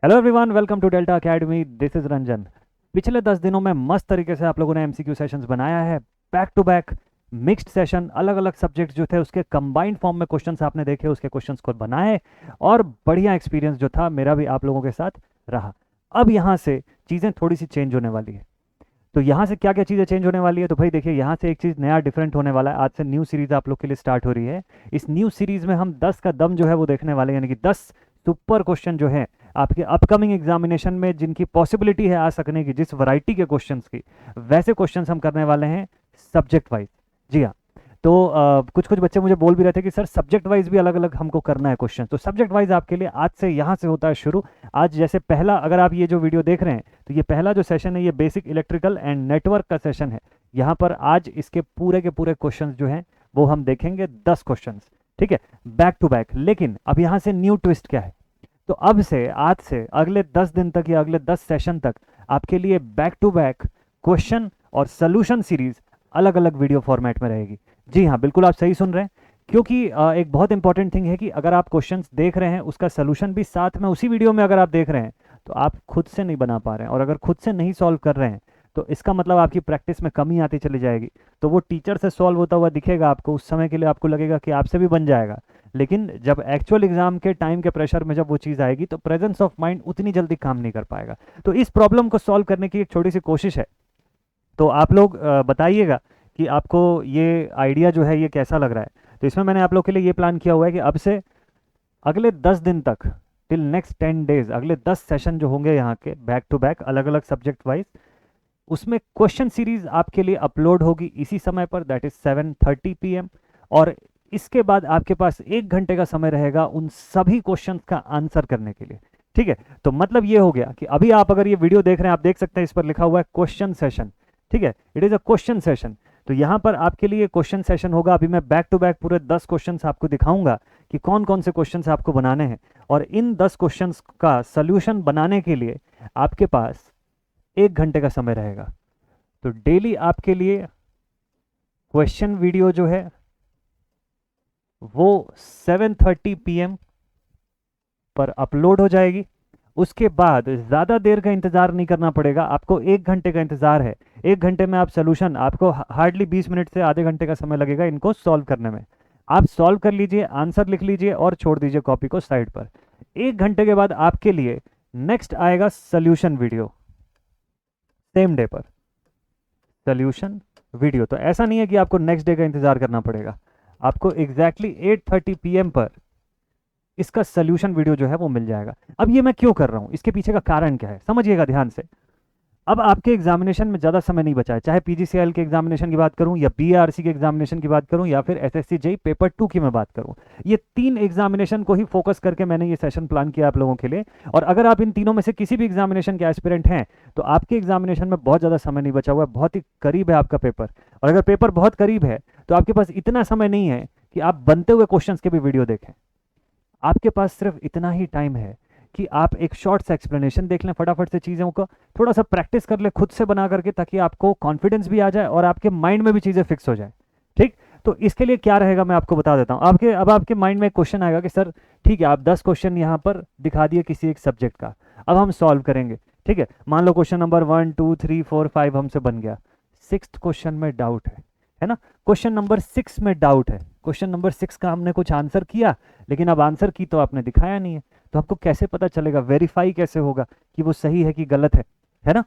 Hello everyone, welcome to Delta academy. This is Ranjan. पिछले 10 दिनों में मस्त तरीके से आप लोगों ने एमसीक्यू सेशंस बनाया है, back to back mixed session. अलग अलग सब्जेक्ट जो थे उसके कंबाइंड फॉर्म में क्वेश्चंस आपने देखे, उसके क्वेश्चंस को बनाए और बढ़िया एक्सपीरियंस जो था मेरा भी आप लोगों के साथ रहा। अब यहाँ से चीज़ें थोड़ी सी चेंज होने वाली है। तो यहाँ से क्या क्या चीज़ें चेंज होने वाली है, तो भाई देखिए, यहाँ से एक चीज़ नया डिफरेंट होने वाला है। आज से न्यू सीरीज आप लोग के लिए स्टार्ट हो रही है। इस न्यू सीरीज में हम 10 का दम जो है वो देखने वाले हैं, यानी कि 10 सुपर क्वेश्चन जो है आपके अपकमिंग एग्जामिनेशन में जिनकी पॉसिबिलिटी है आ सकने की, जिस वैरायटी के क्वेश्चंस की, वैसे क्वेश्चंस हम करने वाले हैं सब्जेक्ट वाइज। जी हाँ। तो कुछ कुछ बच्चे मुझे बोल भी रहे थे कि सर सब्जेक्ट वाइज भी अलग अलग हमको करना है क्वेश्चन। तो सब्जेक्ट वाइज आपके लिए आज से यहाँ से होता है शुरू। आज जैसे पहला, अगर आप ये जो वीडियो देख रहे हैं तो ये पहला जो सेशन है ये बेसिक इलेक्ट्रिकल एंड नेटवर्क का सेशन है। यहाँ पर आज इसके पूरे के पूरे क्वेश्चंस जो हैं वो हम देखेंगे, 10 क्वेश्चंस। ठीक है, बैक टू बैक। लेकिन अब यहाँ से न्यू ट्विस्ट क्या है, तो अब से, आज से अगले 10 दिन तक या अगले 10 सेशन तक आपके लिए बैक टू बैक क्वेश्चन और सोल्यूशन सीरीज अलग अलग वीडियो फॉर्मेट में रहेगी। जी हाँ, बिल्कुल आप सही सुन रहे हैं। क्योंकि एक बहुत इंपॉर्टेंट थिंग है कि अगर आप क्वेश्चंस देख रहे हैं उसका सोल्यूशन भी साथ में उसी वीडियो में अगर आप देख रहे हैं तो आप खुद से नहीं बना पा रहे हैं, और अगर खुद से नहीं सॉल्व कर रहे हैं तो इसका मतलब आपकी प्रैक्टिस में कमी आती चली जाएगी। तो वो टीचर से सॉल्व होता हुआ दिखेगा आपको, उस समय के लिए आपको लगेगा कि आपसे भी बन जाएगा, लेकिन जब एक्चुअल एग्जाम के टाइम के प्रेशर में जब वो चीज़ आएगी तो प्रेजेंस ऑफ माइंड उतनी जल्दी काम नहीं कर पाएगा। तो इस प्रॉब्लम को सॉल्व करने की एक छोटी सी कोशिश है। तो आप लोग बताइएगा कि आपको ये आइडिया जो है ये कैसा लग रहा है। तो इसमें मैंने आप लोग के लिए ये प्लान किया हुआ है कि अब से अगले 10 दिन तक, टिल नेक्स्ट 10 डेज, अगले 10 सेशन जो होंगे यहाँ के बैक टू बैक अलग अलग सब्जेक्ट वाइज, उसमें क्वेश्चन सीरीज आपके लिए अपलोड होगी इसी समय पर, दैट इज 7:30 PM। और इसके बाद आपके पास 1 घंटे का समय रहेगा उन सभी क्वेश्चंस का आंसर करने के लिए। ठीक है, तो मतलब ये हो गया कि अभी आप अगर ये वीडियो देख रहे हैं, आप देख सकते हैं इस पर लिखा हुआ है क्वेश्चन सेशन। ठीक है, it is a question session. तो यहाँ पर आपके लिए क्वेश्चन सेशन होगा। अभी मैं बैक टू बैक पूरे 10 क्वेश्चंस आपको दिखाऊंगा कि कौन कौन से क्वेश्चंस आपको बनाने हैं, और इन 10 क्वेश्चंस का सोल्यूशन बनाने के लिए आपके पास 1 घंटे का समय रहेगा। तो डेली आपके लिए क्वेश्चन वीडियो जो है वो 7:30 PM पर अपलोड हो जाएगी। उसके बाद ज़्यादा देर का इंतज़ार नहीं करना पड़ेगा आपको, 1 घंटे का इंतज़ार है। 1 घंटे में आप सोल्यूशन, आपको हार्डली 20 मिनट से आधे घंटे का समय लगेगा इनको सॉल्व करने में। आप सॉल्व कर लीजिए, आंसर लिख लीजिए और छोड़ दीजिए कॉपी को साइड पर। 1 घंटे के बाद आपके लिए नेक्स्ट आएगा सोल्यूशन वीडियो, सेम डे पर सोल्यूशन वीडियो। तो ऐसा नहीं है कि आपको नेक्स्ट डे का इंतजार करना पड़ेगा, आपको एग्जैक्टली 8:30 PM पर इसका सोल्यूशन वीडियो जो है वो मिल जाएगा। अब ये मैं क्यों कर रहा हूँ, इसके पीछे का कारण क्या है, समझिएगा ध्यान से। अब आपके एग्जामिनेशन में ज़्यादा समय नहीं बचा है, चाहे पीजीसीएल के एग्जामिनेशन की बात करूं या बीआरसी के एग्जामिनेशन की बात करूं या फिर एसएससी जेई पेपर 2 की मैं बात करूं। ये 3 एग्जामिनेशन को ही फोकस करके मैंने ये सेशन प्लान किया आप लोगों के लिए। और अगर आप इन तीनों में से किसी भी एग्जामिनेशन के एस्पिरेंट हैं तो आपके एग्जामिनेशन में बहुत ज़्यादा समय नहीं बचा हुआ है, बहुत ही करीब है आपका पेपर। और अगर पेपर बहुत करीब है तो आपके पास इतना समय नहीं है कि आप बनते हुए क्वेश्चन के भी वीडियो देखें। आपके पास सिर्फ इतना ही टाइम है कि आप एक शॉर्ट सा एक्सप्लेनेशन देख लें, फटाफट से चीज़ों को थोड़ा सा प्रैक्टिस कर ले खुद से बना करके, ताकि आपको कॉन्फिडेंस भी आ जाए और आपके माइंड में भी चीज़ें फिक्स हो जाए। ठीक, तो इसके लिए क्या रहेगा मैं आपको बता देता हूँ। अब आपके माइंड में एक क्वेश्चन आएगा कि सर ठीक है, आप 10 क्वेश्चन यहाँ पर दिखा दिए किसी एक सब्जेक्ट का, अब हम सॉल्व करेंगे। ठीक है, मान लो क्वेश्चन नंबर 1 2 3 4 5 हमसे बन गया, 6th क्वेश्चन में डाउट है ना, क्वेश्चन नंबर 6 में डाउट है। क्वेश्चन नंबर 6 का हमने कुछ आंसर किया, लेकिन अब आंसर की तो आपने दिखाया नहीं है, तो आपको कैसे पता चलेगा, वेरीफाई कैसे होगा कि वो सही है कि गलत है ना।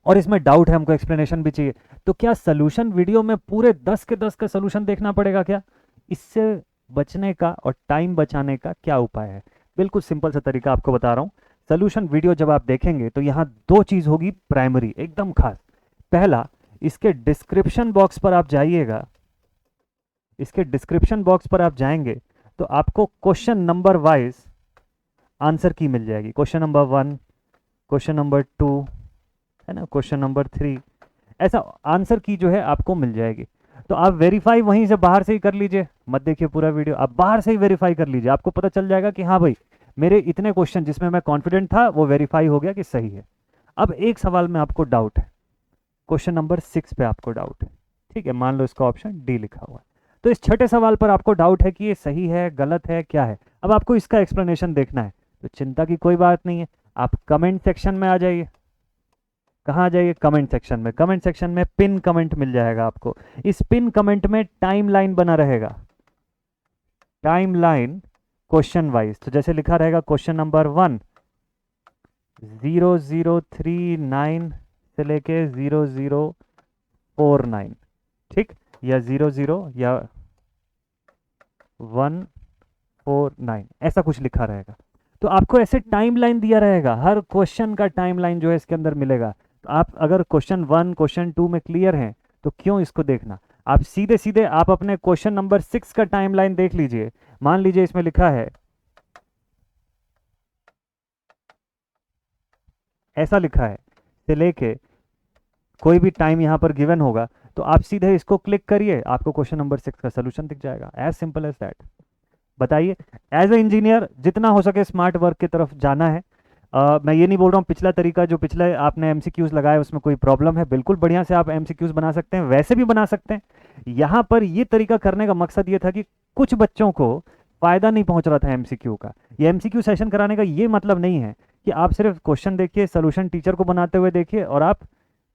और इसमें डाउट है, हमको एक्सप्लेनेशन भी चाहिए। तो क्या सोल्यूशन वीडियो में पूरे 10 के 10 का सोल्यूशन देखना पड़ेगा क्या? इससे बचने का और टाइम बचाने का क्या उपाय है? बिल्कुल सिंपल सा तरीका आपको बता रहा हूँ। सोल्यूशन वीडियो जब आप देखेंगे तो यहाँ 2 चीज़ होगी प्राइमरी, एकदम खास। पहला, इसके डिस्क्रिप्शन बॉक्स पर आप जाइएगा, इसके डिस्क्रिप्शन बॉक्स पर आप जाएंगे तो आपको क्वेश्चन नंबर वाइज आंसर की मिल जाएगी। क्वेश्चन नंबर 1, क्वेश्चन नंबर 2, है ना, क्वेश्चन नंबर 3, ऐसा आंसर की जो है आपको मिल जाएगी। तो आप वेरीफाई वहीं से बाहर से ही कर लीजिए, मत देखिए पूरा वीडियो, आप बाहर से ही वेरीफाई कर लीजिए, आपको पता चल जाएगा कि हाँ भाई मेरे इतने क्वेश्चन जिसमें मैं कॉन्फिडेंट था वो वेरीफाई हो गया कि सही है। अब एक सवाल में आपको डाउट है, क्वेश्चन नंबर 6 पे आपको डाउट है। ठीक है, मान लो इसका ऑप्शन डी लिखा हुआ है। तो इस छठे सवाल पर आपको डाउट है कि ये सही है, गलत है, क्या है। अब आपको इसका एक्सप्लेनेशन देखना है, तो चिंता की कोई बात नहीं है। आप कमेंट सेक्शन में आ जाइए। कहाँ आ जाइए? कमेंट सेक्शन में। कमेंट सेक्शन में पिन कमेंट मिल जाएगा आपको। इस पिन कमेंट में टाइम लाइन बना रहेगा, टाइम लाइन क्वेश्चन वाइज। तो जैसे लिखा रहेगा क्वेश्चन नंबर 1 0039 से लेके 0049, ठीक, या 00 या 149, ऐसा कुछ लिखा रहेगा। तो आपको ऐसे टाइमलाइन दिया रहेगा, हर क्वेश्चन का टाइमलाइन जो है इसके अंदर मिलेगा। तो आप अगर क्वेश्चन 1 क्वेश्चन 2 में क्लियर हैं तो क्यों इसको देखना, आप सीधे सीधे आप अपने क्वेश्चन नंबर 6 का टाइमलाइन देख लीजिए। मान लीजिए इसमें लिखा है, ऐसा लिखा है, से लेके कोई भी टाइम यहां पर गिवन होगा तो आप सीधे इसको क्लिक करिए, आपको क्वेश्चन नंबर 6 का सोल्यूशन दिख जाएगा। As simple as that. बताइए, एज ए इंजीनियर जितना हो सके स्मार्ट वर्क की तरफ जाना है। मैं ये नहीं बोल रहा हूँ पिछला तरीका जो पिछले आपने एमसीक्यूज लगाए उसमें कोई प्रॉब्लम है, बिल्कुल बढ़िया से आप एमसीक्यूज बना सकते हैं, वैसे भी बना सकते हैं। यहाँ पर ये तरीका करने का मकसद ये था कि कुछ बच्चों को फायदा नहीं पहुंच रहा था एमसीक्यू का। ये एमसीक्यू सेशन कराने का ये मतलब नहीं है कि आप सिर्फ क्वेश्चन देखिए, सोल्यूशन टीचर को बनाते हुए देखिए और आप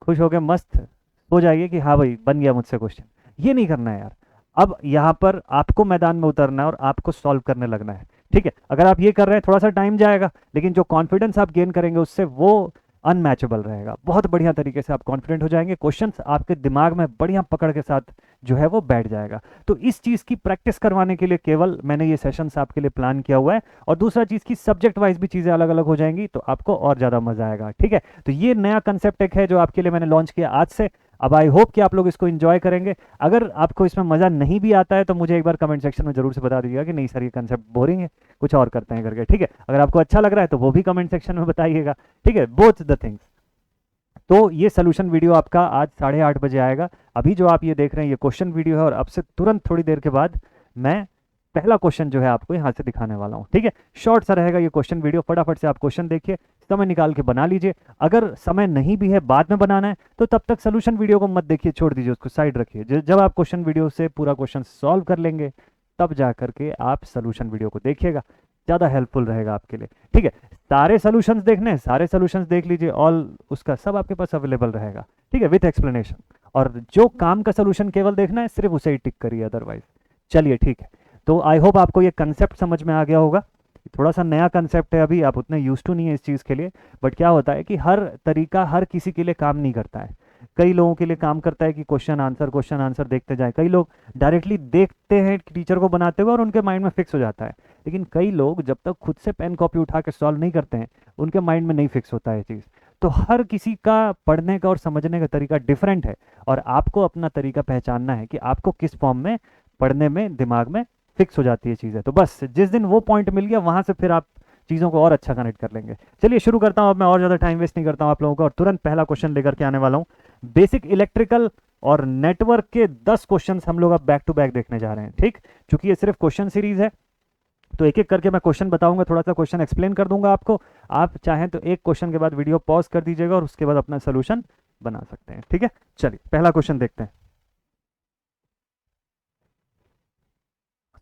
खुश हो गए, मस्त हो जाइए कि हाँ भाई बन गया मुझसे क्वेश्चन। ये नहीं करना है यार। अब यहाँ पर आपको मैदान में उतरना है और आपको सॉल्व करने लगना है, ठीक है। अगर आप ये कर रहे हैं थोड़ा सा टाइम जाएगा, लेकिन जो कॉन्फिडेंस आप गेन करेंगे उससे वो अनमैचेबल रहेगा। बहुत बढ़िया तरीके से आप कॉन्फिडेंट हो जाएंगे, क्वेश्चंस आपके दिमाग में बढ़िया पकड़ के साथ जो है वो बैठ जाएगा। तो इस चीज़ की प्रैक्टिस करवाने के लिए केवल मैंने ये सेशंस आपके लिए प्लान किया हुआ है। और दूसरा चीज़ की सब्जेक्ट वाइज भी चीज़ें अलग अलग हो जाएंगी तो आपको और ज़्यादा मजा आएगा, ठीक है। तो ये नया कंसेप्ट एक है जो आपके लिए मैंने लॉन्च किया आज से। अब आई होप कि आप लोग इसको एंजॉय करेंगे। अगर आपको इसमें मज़ा नहीं भी आता है तो मुझे एक बार कमेंट सेक्शन में जरूर से बता दीजिएगा कि नहीं सर ये कंसेप्ट बोरिंग है, कुछ और करते हैं करके, ठीक है। अगर आपको अच्छा लग रहा है तो वो भी कमेंट सेक्शन में बताइएगा, ठीक है, बोथ द थिंग्स। तो ये सोल्यूशन वीडियो आपका आज 8:30 बजे आएगा। अभी जो आप ये देख रहे हैं ये क्वेश्चन वीडियो है और अब से तुरंत थोड़ी देर के बाद मैं पहला क्वेश्चन जो है आपको यहाँ से दिखाने वाला हूँ, ठीक है। शॉर्ट सा रहेगा ये क्वेश्चन वीडियो, फटाफट से आप क्वेश्चन देखिए, समय निकाल के बना लीजिए। अगर समय नहीं भी है, बाद में बनाना है, तो तब तक सोल्यूशन वीडियो को मत देखिए, छोड़ दीजिए, उसको साइड रखिए। जब आप क्वेश्चन वीडियो से पूरा क्वेश्चन सॉल्व कर लेंगे तब जा करके आप सोल्यूशन वीडियो को देखिएगा, ज़्यादा हेल्पफुल रहेगा आपके लिए, ठीक है। सारे सोल्यूशंस देखने हैं, सारे सोल्यूशंस देख लीजिए, ऑल उसका सब आपके पास अवेलेबल रहेगा, ठीक है, विथ एक्सप्लेनेशन। और जो काम का सोल्यूशन केवल देखना है सिर्फ उसे ही टिक करिए, अदरवाइज। चलिए ठीक है, तो आई होप आपको ये कंसेप्ट समझ में आ गया होगा। थोड़ा सा नया कंसेप्ट है, अभी आप उतने यूज टू नहीं है इस चीज़ के लिए, बट क्या होता है कि हर तरीका हर किसी के लिए काम नहीं करता है। कई लोगों के लिए काम करता है कि क्वेश्चन आंसर देखते जाएं, कई लोग डायरेक्टली देखते हैं टीचर को बनाते हुए और उनके माइंड में फिक्स हो जाता है। लेकिन कई लोग जब तक खुद से पेन कॉपी उठा के सॉल्व नहीं करते हैं उनके माइंड में नहीं फिक्स होता है चीज़। तो हर किसी का पढ़ने का और समझने का तरीका डिफरेंट है और आपको अपना तरीका पहचानना है कि आपको किस फॉर्म में पढ़ने में दिमाग में फिक्स हो जाती है चीज़ें। तो बस जिस दिन वो पॉइंट मिल गया वहां से फिर आप चीज़ों को और अच्छा कनेक्ट कर लेंगे। चलिए शुरू करता हूँ, अब मैं और ज़्यादा टाइम वेस्ट नहीं करता हूँ आप लोगों का और तुरंत पहला क्वेश्चन लेकर के आने वाला हूँ। बेसिक इलेक्ट्रिकल और नेटवर्क के 10 क्वेश्चंस हम लोग अब बैक टू बैक देखने जा रहे हैं, ठीक। क्योंकि ये सिर्फ क्वेश्चन सीरीज है तो एक एक करके मैं क्वेश्चन बताऊंगा, थोड़ा सा क्वेश्चन एक्सप्लेन कर दूंगा आपको। आप चाहें तो एक क्वेश्चन के बाद वीडियो पॉज कर दीजिएगा और उसके बाद अपना सोल्यूशन बना सकते हैं, ठीक है। चलिए पहला क्वेश्चन देखते हैं।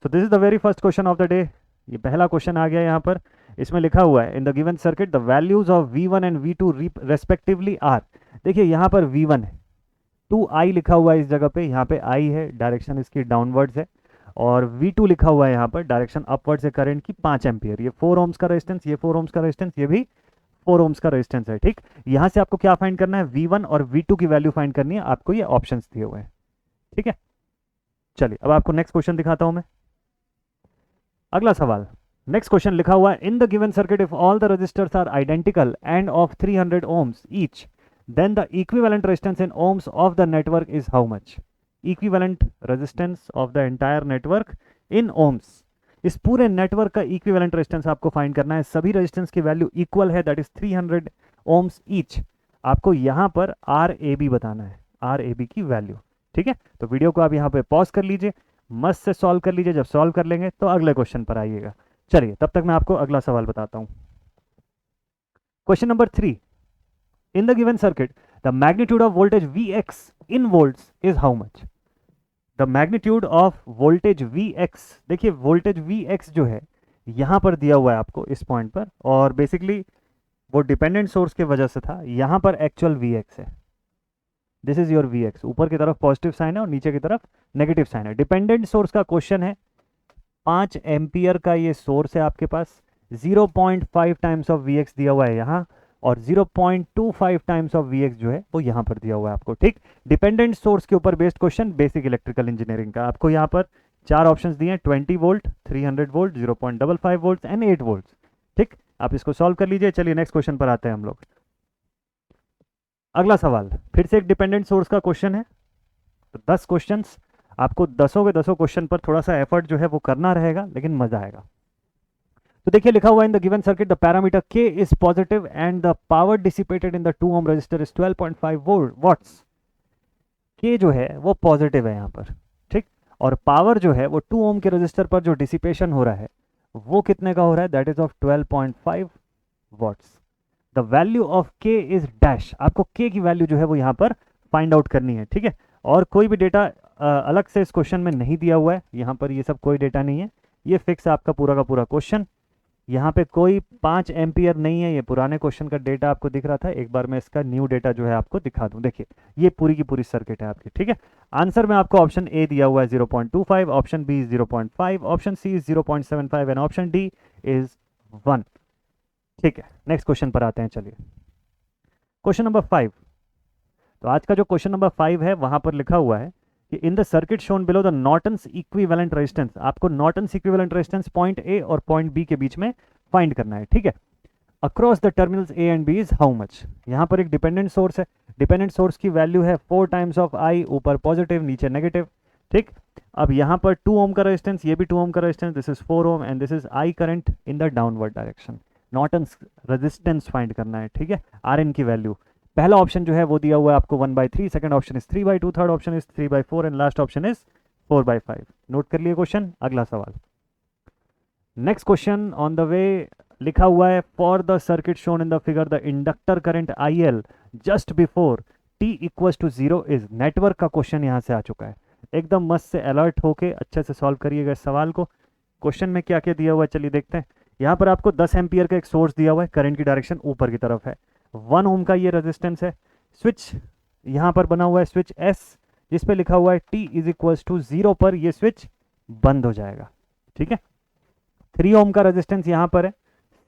तो this is the very first question of the day. ये पहला क्वेश्चन आ गया यहाँ पर। इसमें लिखा हुआ है in the given circuit the values of V1 and V2 respectively are. देखिए यहाँ पर V1 है, 2I लिखा हुआ है इस जगह पे, यहाँ पे I है, डायरेक्शन इसकी डाउनवर्ड्स है। और V2 लिखा हुआ है यहाँ पर, डायरेक्शन अपवर्ड्स है करंट की, 5 एम्पियर। ये 4 ओम्स का रेजिस्टेंस, ये 4 ओम्स का रेजिस्टेंस, ये भी 4 ओम्स का रेजिस्टेंस है, ठीक। यहाँ से आपको क्या फाइंड करना है, V1 और V2 की वैल्यू फाइंड करनी है, आपको ये ऑप्शंस दिए हुए हैं, ठीक है। चलिए अब आपको नेक्स्ट क्वेश्चन दिखाता हूं मैं। अगला सवाल, नेक्स्ट क्वेश्चन लिखा हुआ है in the given circuit if all the resistors are identical and of 300 ohms each then the equivalent resistance in ohms of the network is how much. Equivalent resistance of the entire network in ohms, इस पूरे network का equivalent resistance आपको find करना है। सभी resistance की value equal है, that is 300 ohms each. आपको यहां पर RAB बताना है, RAB की वैल्यू, ठीक है। तो वीडियो को आप यहाँ पे पॉज कर लीजिए, मस्त से सॉल्व कर लीजिए, जब सॉल्व कर लेंगे तो अगले क्वेश्चन पर आइएगा। चलिए तब तक मैं आपको अगला सवाल बताता हूं। Question number 3, in the given circuit the magnitude of voltage Vx in volts is how much. The magnitude of voltage Vx, देखिए वोल्टेज Vx जो है यहां पर दिया हुआ है आपको इस पॉइंट पर, और बेसिकली वो डिपेंडेंट सोर्स की वजह से था, यहाँ पर एक्चुअल Vx है, दिस इज योर Vx, ऊपर की तरफ पॉजिटिव साइन है और नीचे की तरफ नेगेटिव साइन है। डिपेंडेंट सोर्स का क्वेश्चन है, 5 एम्पियर का ये सोर्स है आपके पास, 0.5 टाइम्स ऑफ Vx दिया हुआ है यहाँ, और 0.25 टाइम्स ऑफ Vx जो है वो यहाँ पर दिया हुआ है आपको, ठीक। डिपेंडेंट सोर्स के ऊपर based question, basic electrical engineering का। आपको यहाँ पर 4 ऑप्शंस दिए हैं, 20 volt, 300 volt, 0.55 volt and 8 volt, ठीक। आप इसको सॉल्व कर लीजिए। चलिए नेक्स्ट क्वेश्चन पर आते हैं हम लोग। अगला सवाल फिर से एक डिपेंडेंट सोर्स का क्वेश्चन है, तो 10 क्वेश्चंस, आपको 10 के 10 क्वेश्चन पर थोड़ा सा एफर्ट जो है वो करना रहेगा, लेकिन मजा आएगा। तो देखिए लिखा हुआ है, in the given circuit the parameter K is positive and the power dissipated in the 2 ohm resistor is 12.5 watts. K जो है वो पॉजिटिव है यहाँ पर, ठीक, और पावर जो है वो 2 ओम के रजिस्टर पर जो डिसिपेशन हो रहा है वो कितने का हो रहा है, that is of 12.5 watts. The value of K is dash, आपको के की वैल्यू जो है वो यहाँ पर फाइंड आउट करनी है, ठीक है। और कोई भी डेटा अलग से इस क्वेश्चन में नहीं दिया हुआ है, यहाँ पर ये सब कोई डेटा नहीं है, ये फिक्स है आपका पूरा का पूरा क्वेश्चन। यहाँ पे कोई 5 एम्पियर नहीं है, ये पुराने क्वेश्चन का डेटा आपको दिख रहा था। एक बार मैं इसका न्यू डेटा जो है आपको दिखा दूं, देखिए ये पूरी की पूरी सर्किट है आपकी, ठीक है। आंसर में आपको ऑप्शन ए दिया हुआ है 0.25, option B is 0.5, option C is 0.75 and option D is 1, ठीक है। नेक्स्ट क्वेश्चन पर आते हैं, चलिए क्वेश्चन नंबर 5। तो आज का जो क्वेश्चन नंबर 5 है वहां पर लिखा हुआ है कि in the circuit shown below the Norton's equivalent resistance, आपको Norton's equivalent resistance point A और पॉइंट बी के बीच में फाइंड करना है, ठीक है। Across the terminals A and B is how much. यहाँ पर एक डिपेंडेंट सोर्स है, डिपेंडेंट सोर्स की वैल्यू है 4 टाइम्स ऑफ आई, ऊपर पॉजिटिव नीचे नेगेटिव, ठीक। अब यहाँ पर 2 ओम का रेजिस्टेंस, ये भी 2 ओम का resistance, this is 4 ohm and this is I current in the downward direction. Norton's resistance find करना है, ठीक है, आर एन की वैल्यू। पहला ऑप्शन जो है वो दिया हुआ है आपको 1/3, second option is 3/2, third option is 3/4 and last option is 4/5। Note कर लिए क्वेश्चन। अगला सवाल, next question on the way, लिखा हुआ है for the circuit shown in the figure the inductor current IL just before t equals to 0 is. Network का question यहाँ से आ चुका है, एकदम मस्त से अलर्ट होके अच्छे से सॉल्व करिएगा इस सवाल को। क्वेश्चन में क्या क्या दिया हुआ है चलिए देखते हैं। यहाँ पर आपको 10 एम्पियर का एक सोर्स दिया हुआ है, करंट की डायरेक्शन ऊपर की तरफ है, 1 ओम का ये रेजिस्टेंस है, स्विच यहाँ पर बना हुआ है स्विच S, जिस पे लिखा हुआ है t इज इक्वल्स टू 0 पर ये स्विच बंद हो जाएगा, ठीक है। 3 ओम का रेजिस्टेंस यहाँ पर है,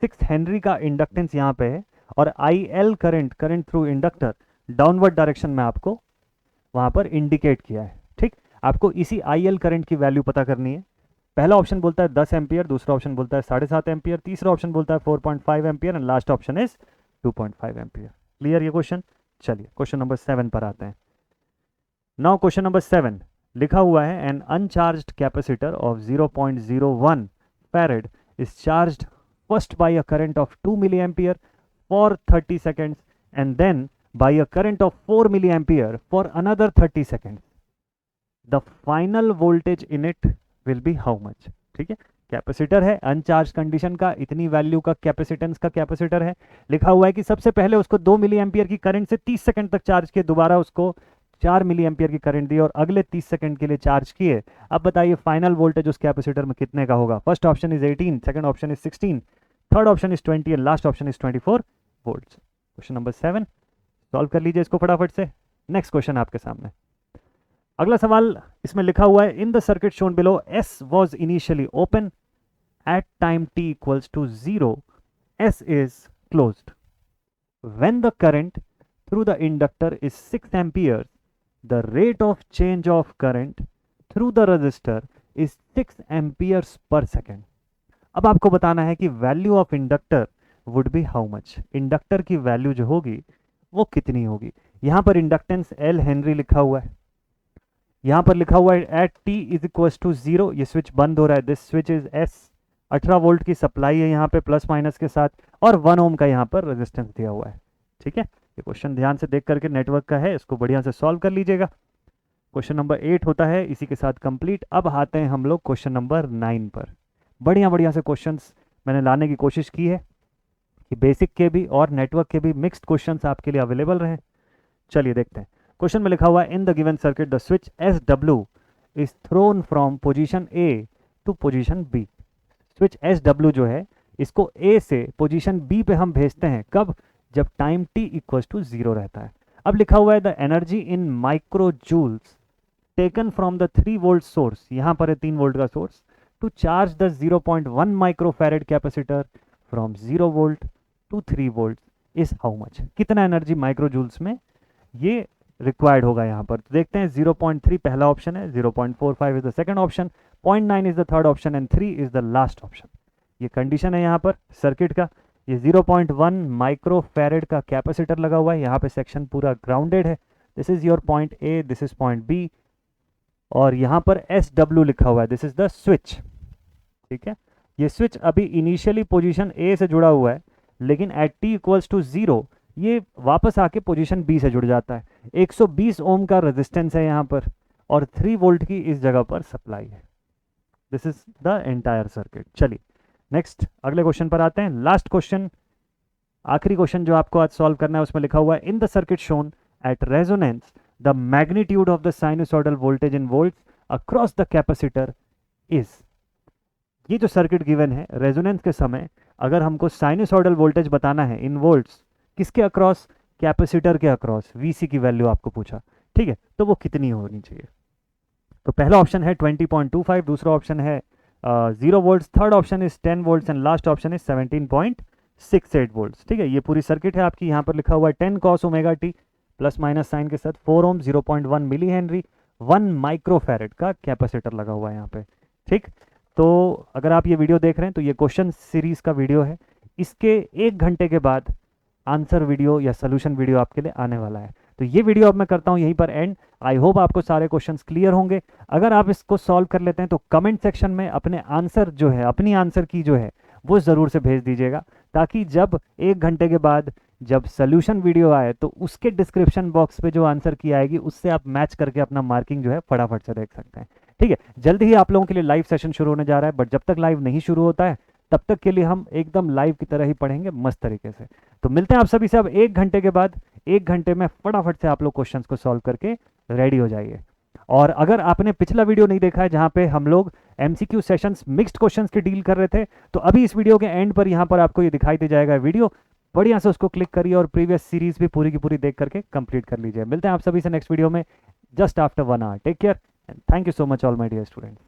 6 हेनरी का इंडक्टेंस यहाँ पे है, और IL current through inductor downward direction में आपको वहां पर इंडिकेट किया है, ठीक। आपको इसी IL करंट की वैल्यू पता करनी है। पहला ऑप्शन बोलता है 10 एम्पियर, दूसरा ऑप्शन बोलता है 7.5 एम्पियर, तीसरा ऑप्शन बोलता है 4.5 ampere and last option is 2.5 ampere. Clear ये क्वेश्चन। चलिए क्वेश्चन नंबर 7 पर आते हैं। नाउ क्वेश्चन नंबर 7 लिखा हुआ है, an uncharged capacitor of 0.01 farad is charged first by a current of 2 milliampere for 30 seconds and then by a current of 4 milliampere for another 30 seconds. The final voltage in it will be how much? ठीक है, capacitor है अनचार्ज condition का, इतनी value का capacitance का capacitor है। लिखा हुआ है कि सबसे पहले उसको 2 मिली एम्पियर की करंट से 30 सेकंड तक चार्ज किए, दोबारा उसको 4 मिली एम्पियर की करंट दी और अगले 30 सेकंड के लिए चार्ज किए। अब बताइए फाइनल वोल्टेज उस कैपेसिटर में कितने का होगा। First option is 18, second option is 16, third option is 20 and last option is 24 volts. Question number 7 solve कर लीजिए इसको फटाफट से। नेक्स्ट क्वेश्चन आपके सामने। अगला सवाल, इसमें लिखा हुआ है, in the circuit shown below S was initially open at time t equals to 0 S is closed. When the current through the inductor is 6 amperes, the rate of change of current through the resistor is 6 amperes per second. अब आपको बताना है कि value of inductor would be how much. Inductor की value जो होगी वो कितनी होगी। यहां पर इंडक्टेंस L हेनरी लिखा हुआ है, यहां पर लिखा हुआ है at t is equal to 0, ये स्विच बंद हो रहा है, this switch is S, 18 volt की सप्लाई है यहाँ पे प्लस माइनस के साथ, और 1 ओम का यहाँ पर रेजिस्टेंस दिया हुआ है, ठीक है। ये क्वेश्चन ध्यान से देख करके नेटवर्क का है, इसको बढ़िया से सॉल्व कर लीजिएगा। क्वेश्चन नंबर 8 होता है इसी के साथ कंप्लीट। अब आते हैं हम लोग क्वेश्चन नंबर 9 पर। बढ़िया बढ़िया से क्वेश्चंस मैंने लाने की कोशिश की है कि बेसिक के भी और नेटवर्क के भी मिक्स्ड क्वेश्चंस आपके लिए अवेलेबल रहे। चलिए देखते हैं। क्वेश्चन में लिखा हुआ है, in the given circuit the switch SW is thrown from position A to position B। Switch SW जो है इसको ए से पोजीशन बी पे हम भेजते हैं, कब? जब टाइम t इक्वल टू 0 रहता है। अब लिखा हुआ है the energy in micro joules taken from the 3 volt source, यहाँ पर है 3 वोल्ट का source, to charge the 0.1 micro farad capacitor from 0 volt to 3 volt is how much? कितना एनर्जी माइक्रो जूल्स में ये रिक्वायर्ड होगा यहाँ पर? तो देखते हैं 0.3 पहला ऑप्शन है, 0.45 is the second option, 0.9 is the third option and 3 is the last option. ये कंडीशन है यहाँ पर सर्किट का। ये 0.1 माइक्रो फैरेड का कैपेसिटर लगा हुआ है, यहाँ पे सेक्शन पूरा ग्राउंडेड है। This is your point A, this is point B, और यहाँ पर SW लिखा हुआ है, दिस इज द स्विच। ठीक है, ये स्विच अभी इनिशियली पोजीशन ए से जुड़ा हुआ है, लेकिन एट t इक्वल्स टू 0 ये वापस आके पोजीशन बी से जुड़ जाता है। 120 ओम का रेजिस्टेंस है यहाँ पर, और 3 वोल्ट की इस जगह पर सप्लाई है। This is the entire circuit. चलिए नेक्स्ट अगले क्वेश्चन पर आते हैं। लास्ट क्वेश्चन, आखिरी क्वेश्चन जो आपको आज सॉल्व करना है, उसमें लिखा हुआ है in the circuit shown at resonance the magnitude of the sinusoidal voltage in volts across the capacitor is. ये जो सर्किट गिवन है रेजोनेंस के समय, अगर हमको साइनसॉइडल वोल्टेज बताना है इन वोल्ट्स, किसके अक्रॉस? कैपेसिटर के अक्रॉस, वीसी की वैल्यू आपको पूछा। ठीक है, तो वो कितनी होनी चाहिए? तो पहला ऑप्शन है 20.25, दूसरा ऑप्शन है 0 volts, third option is 10 volts and last option is 17.68 volts. ठीक है, ये पूरी सर्किट है आपकी। यहाँ पर लिखा हुआ है 10 cos omega T plus minus sine के साथ 4 ohm, 0.1 milli henry, 1 micro farad का कैपेसिटर लगा हुआ है यहाँ पे। ठीक, तो अगर आप ये वीडियो देख रहे हैं तो ये क्वेश्चन सीरीज का वीडियो है। इसके 1 घंटे के बाद आंसर वीडियो या सोल्यूशन वीडियो आपके लिए आने वाला है। तो ये वीडियो अब मैं करता हूँ यहीं पर एंड। आई होप आपको सारे क्वेश्चंस क्लियर होंगे। अगर आप इसको सॉल्व कर लेते हैं तो कमेंट सेक्शन में अपने आंसर जो है, अपनी आंसर की जो है वो ज़रूर से भेज दीजिएगा, ताकि जब 1 घंटे के बाद जब सोल्यूशन वीडियो आए तो उसके डिस्क्रिप्शन बॉक्स पे जो आंसर की आएगी उससे आप मैच करके अपना मार्किंग जो है फटाफट से देख सकते हैं। ठीक है, जल्द ही आप लोगों के लिए लाइव सेशन शुरू होने जा रहा है, बट जब तक लाइव नहीं शुरू होता है तब तक के लिए हम एकदम लाइव की तरह ही पढ़ेंगे मस्त तरीके से। तो मिलते हैं आप सभी से अब 1 घंटे के बाद। 1 घंटे में फटाफट से आप लोग क्वेश्चंस को सॉल्व करके रेडी हो जाइए। और अगर आपने पिछला वीडियो नहीं देखा है जहां पे हम लोग MCQ सेशंस मिक्स्ड क्वेश्चंस की डील कर रहे थे, तो अभी इस वीडियो के एंड पर यहाँ पर आपको ये दिखाई दे जाएगा वीडियो, बढ़िया से उसको क्लिक करिए और प्रीवियस सीरीज भी पूरी की पूरी देख करके कंप्लीट कर लीजिए। मिलते हैं आप सभी से नेक्स्ट वीडियो में just after 1 hour. Take care and thank you so much all my dear students.